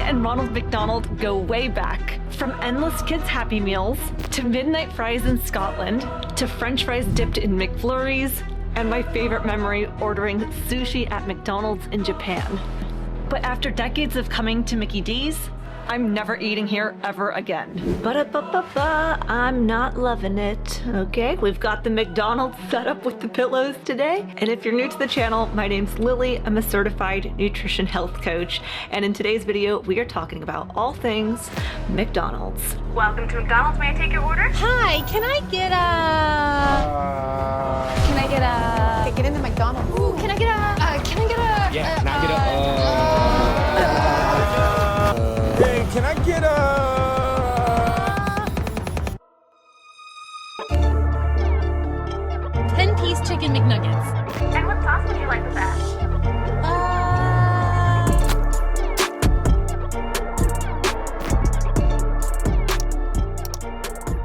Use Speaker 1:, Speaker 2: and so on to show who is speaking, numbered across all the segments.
Speaker 1: and Ronald McDonald go way back. From endless kids' Happy Meals, to midnight fries in Scotland, to French fries dipped in McFlurries, and my favorite memory, ordering sushi at McDonald's in Japan. But after decades of coming to Mickey D's, I'm never eating here ever again. I'm not loving it. Okay, we've got the McDonald's set up with the pillows today. And if you're new to the channel, my name's Lillie. I'm a certified nutrition health coach. And in today's video, we are talking about all things McDonald's.
Speaker 2: Welcome to McDonald's. May I take your order?
Speaker 3: Hi, can I get
Speaker 4: Okay, get into McDonald's.
Speaker 3: Ooh, can I get a?
Speaker 5: Yeah, can I get Hey, can I get
Speaker 3: 10-piece chicken McNuggets.
Speaker 2: And what sauce would you like with that?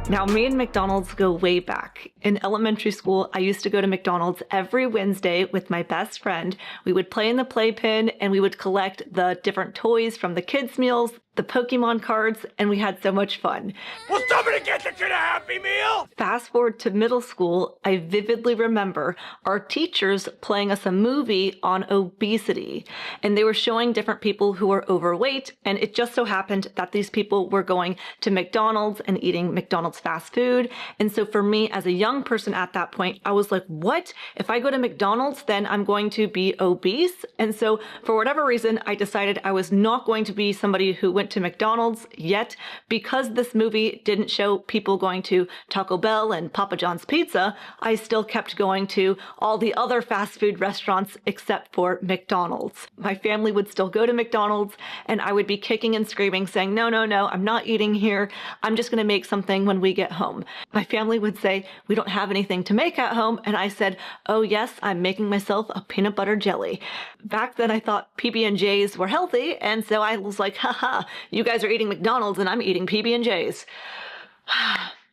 Speaker 1: Now, me and McDonald's go way back. In elementary school, I used to go to McDonald's every Wednesday with my best friend. We would play in the playpen and we would collect the different toys from the kids' meals, the Pokemon cards, and we had so much fun.
Speaker 5: Will somebody get the kid a Happy Meal?
Speaker 1: Fast forward to middle school, I vividly remember our teachers playing us a movie on obesity, and they were showing different people who were overweight, and it just so happened that these people were going to McDonald's and eating McDonald's fast food. And so for me as a young person at that point, I was like, what? If I go to McDonald's, then I'm going to be obese? And so for whatever reason, I decided I was not going to be somebody who went to McDonald's yet, because this movie didn't show people going to Taco Bell and Papa John's Pizza. I still kept going to all the other fast food restaurants except for McDonald's. My family would still go to McDonald's and I would be kicking and screaming saying, no, I'm not eating here. I'm just going to make something when we get home. My family would say, we don't have anything to make at home. And I said, oh yes, I'm making myself a peanut butter jelly. Back then I thought PB&Js were healthy. And so I was like, haha, you guys are eating McDonald's and I'm eating PB&Js.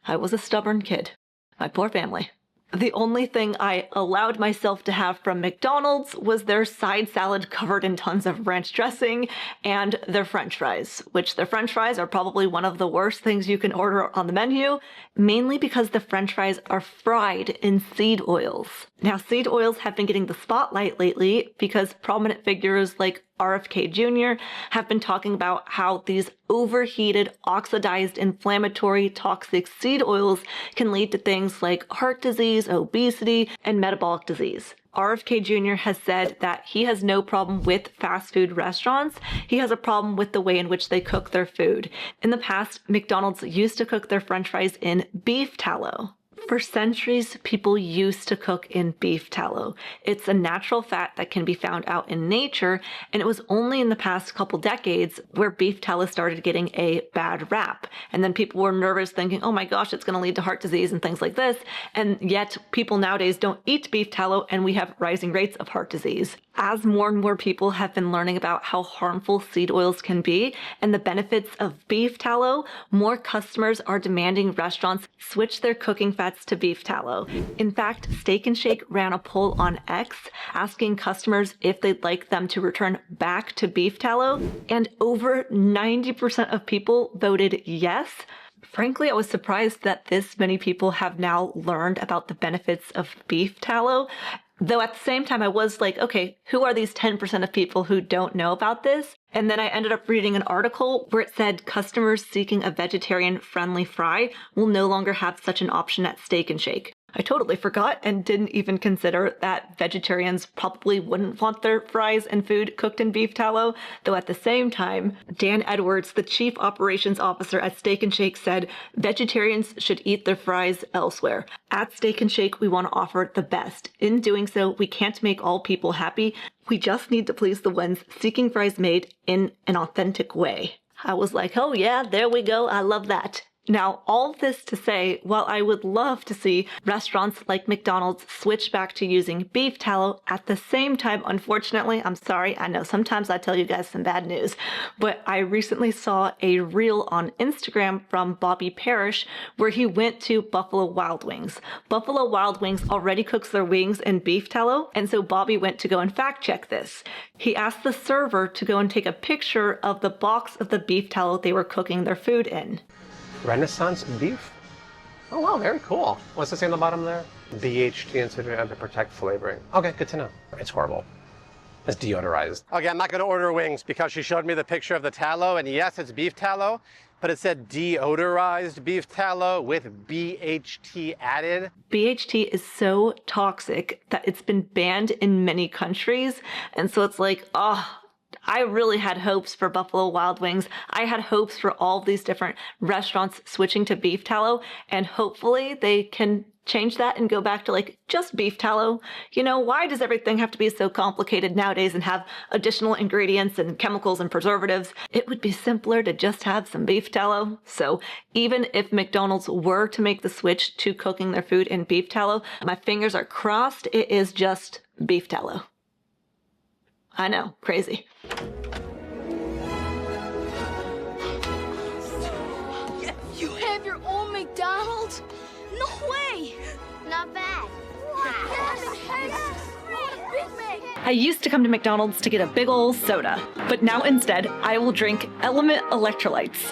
Speaker 1: I was a stubborn kid. My poor family. The only thing I allowed myself to have from McDonald's was their side salad covered in tons of ranch dressing and their French fries, which their French fries are probably one of the worst things you can order on the menu, mainly because the French fries are fried in seed oils. Now, seed oils have been getting the spotlight lately because prominent figures like RFK Jr. have been talking about how these overheated, oxidized, inflammatory, toxic seed oils can lead to things like heart disease, obesity, and metabolic disease. RFK Jr. has said that he has no problem with fast food restaurants. He has a problem with the way in which they cook their food. In the past, McDonald's used to cook their French fries in beef tallow. For centuries, people used to cook in beef tallow. It's a natural fat that can be found out in nature, and it was only in the past couple decades where beef tallow started getting a bad rap. And then people were nervous thinking, oh my gosh, it's going to lead to heart disease and things like this. And yet people nowadays don't eat beef tallow and we have rising rates of heart disease. As more and more people have been learning about how harmful seed oils can be and the benefits of beef tallow, more customers are demanding restaurants switch their cooking fats to beef tallow. In fact, Steak 'n Shake ran a poll on X asking customers if they'd like them to return back to beef tallow, and over 90% of people voted yes. Frankly, I was surprised that this many people have now learned about the benefits of beef tallow. Though at the same time, I was like, okay, who are these 10% of people who don't know about this? And then I ended up reading an article where it said customers seeking a vegetarian-friendly fry will no longer have such an option at Steak 'n Shake. I totally forgot and didn't even consider that vegetarians probably wouldn't want their fries and food cooked in beef tallow, though at the same time, Dan Edwards, the chief operations officer at Steak 'n Shake, said vegetarians should eat their fries elsewhere. At Steak 'n Shake, we want to offer the best. In doing so, we can't make all people happy. We just need to please the ones seeking fries made in an authentic way. I was like, oh yeah, there we go. I love that. Now, all this to say, while I would love to see restaurants like McDonald's switch back to using beef tallow, at the same time, unfortunately, I'm sorry, I know sometimes I tell you guys some bad news, but I recently saw a reel on Instagram from Bobby Parrish where he went to Buffalo Wild Wings. Buffalo Wild Wings already cooks their wings in beef tallow, and so Bobby went to go and fact check this. He asked the server to go and take a picture of the box of the beef tallow they were cooking their food in.
Speaker 6: Renaissance beef? Oh wow, very cool. What's it say on the bottom there? BHT and to protect flavoring. Okay, good to know. It's horrible. It's deodorized. Okay, I'm not gonna order wings because she showed me the picture of the tallow, and yes, it's beef tallow, but it said deodorized beef tallow with BHT added.
Speaker 1: BHT is so toxic that it's been banned in many countries, and so it's like, I really had hopes for Buffalo Wild Wings. I had hopes for all of these different restaurants switching to beef tallow, and hopefully they can change that and go back to like just beef tallow. You know, why does everything have to be so complicated nowadays and have additional ingredients and chemicals and preservatives? It would be simpler to just have some beef tallow. So even if McDonald's were to make the switch to cooking their food in beef tallow, my fingers are crossed, it is just beef tallow. I know, crazy.
Speaker 3: You have your own McDonald's? No way!
Speaker 7: Not bad.
Speaker 1: I used to come to McDonald's to get a big ol' soda, but now instead I will drink Element Electrolytes,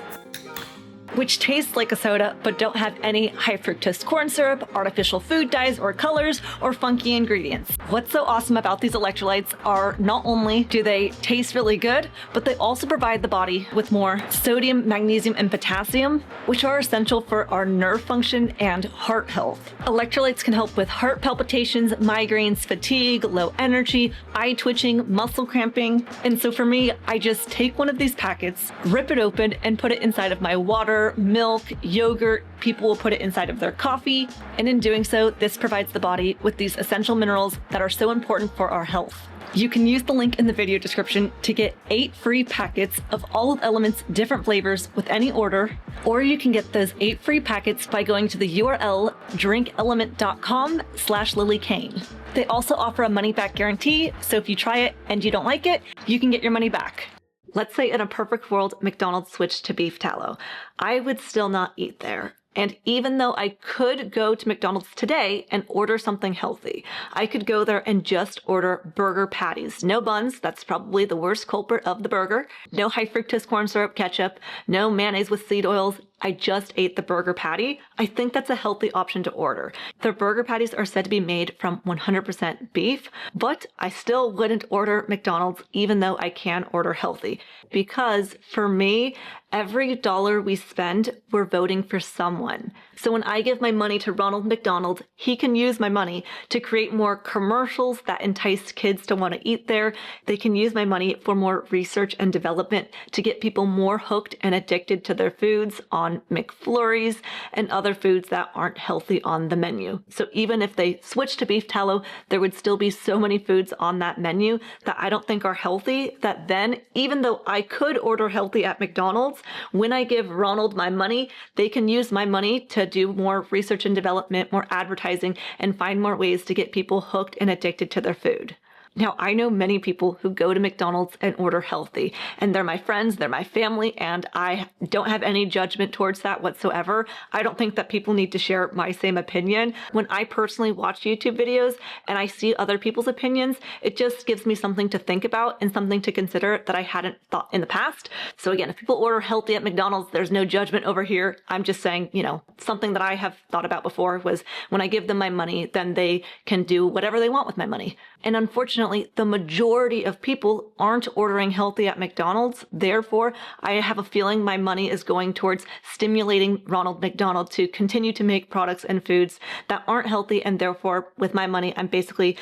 Speaker 1: which taste like a soda but don't have any high fructose corn syrup, artificial food dyes or colors, or funky ingredients. What's so awesome about these electrolytes are not only do they taste really good, but they also provide the body with more sodium, magnesium, and potassium, which are essential for our nerve function and heart health. Electrolytes can help with heart palpitations, migraines, fatigue, low energy, eye twitching, muscle cramping. And so for me, I just take one of these packets, rip it open, and put it inside of my water, milk, yogurt. People will put it inside of their coffee, and in doing so, this provides the body with these essential minerals that are so important for our health. You can use the link in the video description to get 8 free packets of all of Element's different flavors with any order, or you can get those 8 free packets by going to the URL drinkelement.com/Lillie Kane. They also offer a money-back guarantee, so if you try it and you don't like it, you can get your money back. Let's say in a perfect world, McDonald's switched to beef tallow. I would still not eat there. And even though I could go to McDonald's today and order something healthy, I could go there and just order burger patties. No buns, that's probably the worst culprit of the burger. No high fructose corn syrup ketchup, no mayonnaise with seed oils. I just ate the burger patty. I think that's a healthy option to order. The burger patties are said to be made from 100% beef, but I still wouldn't order McDonald's even though I can order healthy. Because for me, every dollar we spend, we're voting for someone. So when I give my money to Ronald McDonald, he can use my money to create more commercials that entice kids to want to eat there. They can use my money for more research and development to get people more hooked and addicted to their foods on McFlurries and other foods that aren't healthy on the menu. So even if they switch to beef tallow, there would still be so many foods on that menu that I don't think are healthy, that then, even though I could order healthy at McDonald's, when I give Ronald my money, they can use my money to do more research and development, more advertising, and find more ways to get people hooked and addicted to their food. Now, I know many people who go to McDonald's and order healthy, and they're my friends, they're my family, and I don't have any judgment towards that whatsoever. I don't think that people need to share my same opinion. When I personally watch YouTube videos and I see other people's opinions, it just gives me something to think about and something to consider that I hadn't thought in the past. So again, if people order healthy at McDonald's, there's no judgment over here. I'm just saying, you know, something that I have thought about before was when I give them my money, then they can do whatever they want with my money. And unfortunately, the majority of people aren't ordering healthy at McDonald's. Therefore, I have a feeling my money is going towards stimulating Ronald McDonald to continue to make products and foods that aren't healthy. And therefore, with my money, I'm basically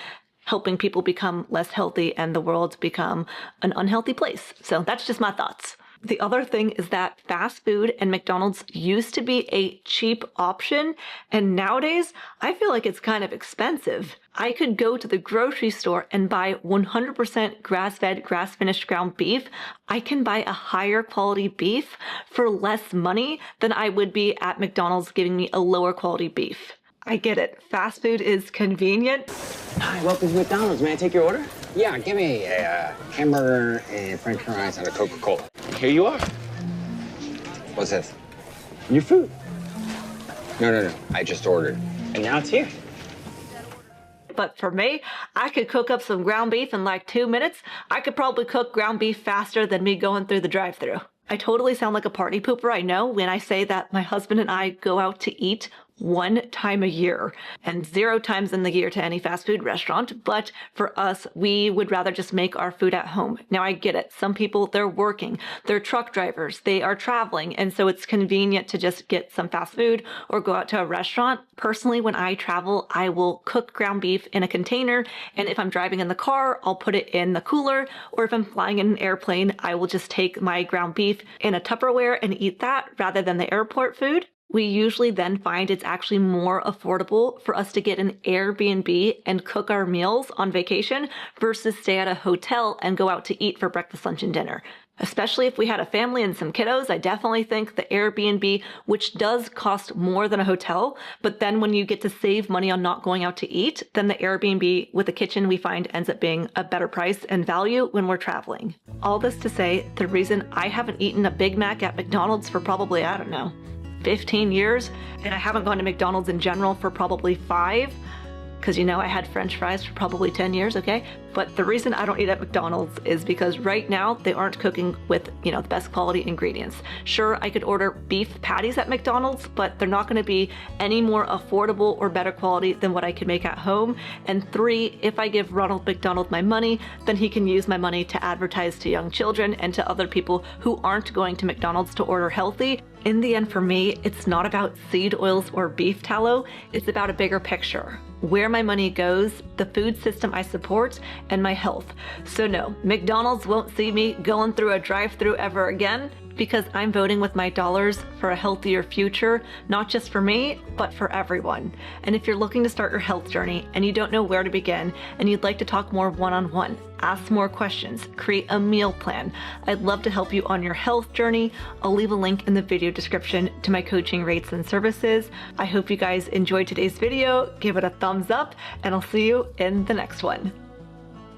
Speaker 1: helping people become less healthy and the world become an unhealthy place. So that's just my thoughts. The other thing is that fast food and McDonald's used to be a cheap option, and nowadays I feel like it's kind of expensive. I could go to the grocery store and buy 100% grass-fed, grass-finished ground beef. I can buy a higher quality beef for less money than I would be at McDonald's giving me a lower quality beef. I get it. Fast food is convenient.
Speaker 7: Hi, welcome to McDonald's. May I take your order? Yeah, give me a hamburger and french fries and a Coca-Cola. Here you are. What's this? Your food. No. I just ordered. And now it's here.
Speaker 1: But for me, I could cook up some ground beef in like 2 minutes. I could probably cook ground beef faster than me going through the drive-thru. I totally sound like a party pooper, I know, when I say that my husband and I go out to eat 1 time a year and 0 times in the year to any fast food restaurant. But for us, we would rather just make our food at home. Now I get it. Some people, they're working, they're truck drivers, they are traveling. And so it's convenient to just get some fast food or go out to a restaurant. Personally, when I travel, I will cook ground beef in a container. And if I'm driving in the car, I'll put it in the cooler. Or if I'm flying in an airplane, I will just take my ground beef in a Tupperware and eat that rather than the airport food. We usually then find it's actually more affordable for us to get an Airbnb and cook our meals on vacation versus stay at a hotel and go out to eat for breakfast, lunch, and dinner. Especially if we had a family and some kiddos, I definitely think the Airbnb, which does cost more than a hotel, but then when you get to save money on not going out to eat, then the Airbnb with a kitchen we find ends up being a better price and value when we're traveling. All this to say, the reason I haven't eaten a Big Mac at McDonald's for probably, I don't know, 15 years, and I haven't gone to McDonald's in general for probably 5, because I had French fries for probably 10 years, okay? But the reason I don't eat at McDonald's is because right now they aren't cooking with, the best quality ingredients. Sure, I could order beef patties at McDonald's, but they're not gonna be any more affordable or better quality than what I could make at home. And 3, if I give Ronald McDonald my money, then he can use my money to advertise to young children and to other people who aren't going to McDonald's to order healthy. In the end, for me, it's not about seed oils or beef tallow, it's about a bigger picture. Where my money goes, the food system I support, and my health. So no, McDonald's won't see me going through a drive-thru ever again, because I'm voting with my dollars for a healthier future, not just for me, but for everyone. And if you're looking to start your health journey and you don't know where to begin, and you'd like to talk more one-on-one, ask more questions, create a meal plan, I'd love to help you on your health journey. I'll leave a link in the video description to my coaching rates and services. I hope you guys enjoyed today's video. Give it a thumbs up, and I'll see you in the next one.